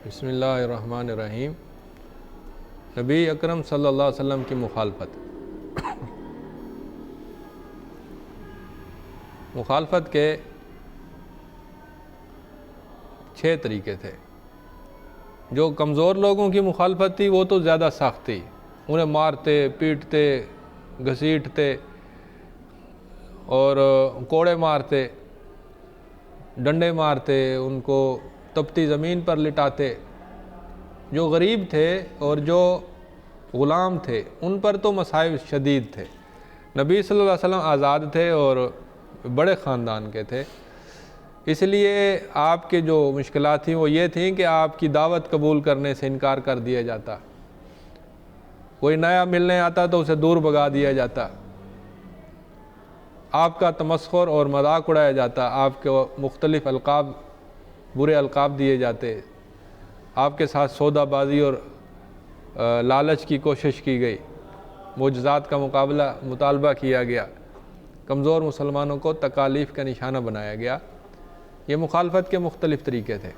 بسم اللہ الرحمن الرحیم۔ نبی اکرم صلی اللہ علیہ وسلم کی مخالفت کے 6 طریقے تھے۔ جو کمزور لوگوں کی مخالفت تھی وہ تو زیادہ سخت تھی، انہیں مارتے پیٹتے گھسیٹتے اور کوڑے مارتے ڈنڈے مارتے، ان کو تپتی زمین پر لٹاتے۔ جو غریب تھے اور جو غلام تھے ان پر تو مصائب شدید تھے۔ نبی صلی اللہ علیہ وسلم آزاد تھے اور بڑے خاندان کے تھے، اس لیے آپ کے جو مشکلات تھیں وہ یہ تھیں کہ آپ کی دعوت قبول کرنے سے انکار کر دیا جاتا، کوئی نیا ملنے آتا تو اسے دور بھگا دیا جاتا، آپ کا تمسخر اور مذاق اڑایا جاتا، آپ کو مختلف القاب برے القاب دیے جاتے، آپ کے ساتھ سودا بازی اور لالچ کی کوشش کی گئی، معجزات کا مطالبہ کیا گیا، کمزور مسلمانوں کو تکالیف کا نشانہ بنایا گیا۔ یہ مخالفت کے مختلف طریقے تھے۔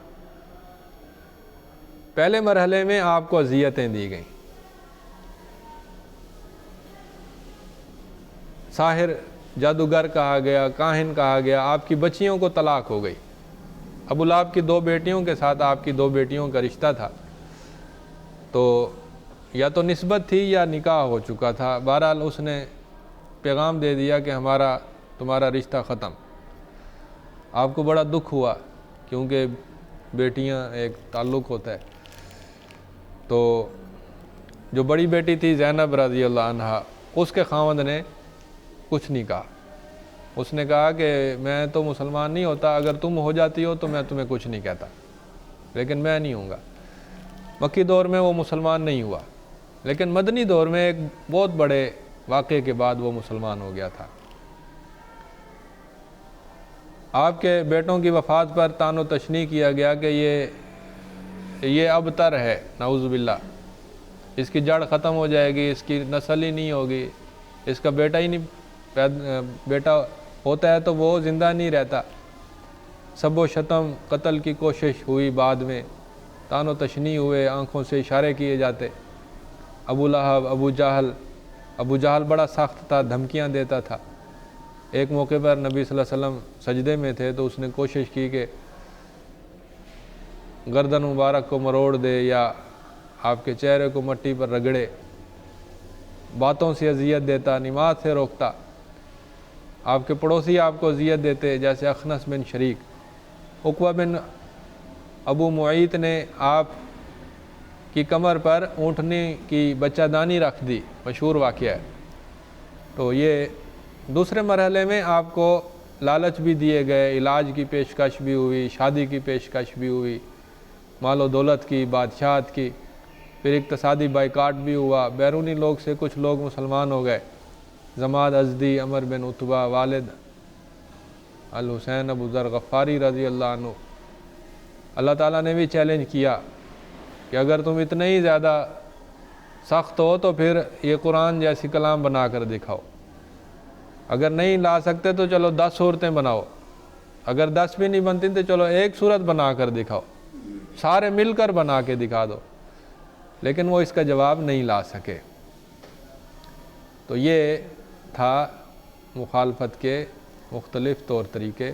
پہلے مرحلے میں آپ کو اذیتیں دی گئیں، ساحر جادوگر کہا گیا، کاہن کہا گیا، آپ کی بچیوں کو طلاق ہو گئی۔ ابو لہب کی 2 بیٹیوں کے ساتھ آپ کی 2 بیٹیوں کا رشتہ تھا، تو یا تو نسبت تھی یا نکاح ہو چکا تھا، بہرحال اس نے پیغام دے دیا کہ تمہارا رشتہ ختم۔ آپ کو بڑا دکھ ہوا کیونکہ بیٹیاں ایک تعلق ہوتا ہے۔ تو جو بڑی بیٹی تھی زینب رضی اللہ عنہا، اس کے خاوند نے کچھ نہیں کہا، اس نے کہا کہ میں تو مسلمان نہیں ہوتا، اگر تم ہو جاتی ہو تو میں تمہیں کچھ نہیں کہتا، لیکن میں نہیں ہوں گا۔ مکی دور میں وہ مسلمان نہیں ہوا، لیکن مدنی دور میں ایک بہت بڑے واقعے کے بعد وہ مسلمان ہو گیا تھا۔ آپ کے بیٹوں کی وفات پر طعن و تشنیع کیا گیا کہ یہ ابتر ہے، نعوذ باللہ، اس کی جڑ ختم ہو جائے گی، اس کی نسل ہی نہیں ہوگی، اس کا بیٹا ہی نہیں، بیٹا ہوتا ہے تو وہ زندہ نہیں رہتا۔ سب و شتم قتل کی کوشش ہوئی، بعد میں طعن و تشنیع ہوئے، آنکھوں سے اشارے کیے جاتے۔ ابو لہب، ابو جہل بڑا سخت تھا، دھمکیاں دیتا تھا۔ ایک موقع پر نبی صلی اللہ علیہ وسلم سجدے میں تھے تو اس نے کوشش کی کہ گردن مبارک کو مروڑ دے یا آپ کے چہرے کو مٹی پر رگڑے، باتوں سے اذیت دیتا، نماز سے روکتا۔ آپ کے پڑوسی آپ کو اذیت دیتے، جیسے اخنس بن شریک۔ عقبہ بن ابو معیط نے آپ کی کمر پر اونٹنی کی بچہ دانی رکھ دی، مشہور واقعہ ہے۔ تو یہ دوسرے مرحلے میں آپ کو لالچ بھی دیے گئے، علاج کی پیشکش بھی ہوئی، شادی کی پیشکش بھی ہوئی، مال و دولت کی، بادشاہت کی، پھر اقتصادی بائیکاٹ بھی ہوا، بیرونی لوگ سے کچھ لوگ مسلمان ہو گئے، زماد ازدی، عمر بن عتبہ، والد الحسین ابو ذر غفاری رضی اللہ عنہ۔ اللہ تعالیٰ نے بھی چیلنج کیا کہ اگر تم اتنے ہی زیادہ سخت ہو تو پھر یہ قرآن جیسی کلام بنا کر دکھاؤ، اگر نہیں لا سکتے تو چلو 10 صورتیں بناؤ، اگر 10 بھی نہیں بنتی تو چلو 1 صورت بنا کر دکھاؤ، سارے مل کر بنا کے دکھا دو، لیکن وہ اس کا جواب نہیں لا سکے۔ تو یہ تھا مخالفت کے مختلف طور طریقے۔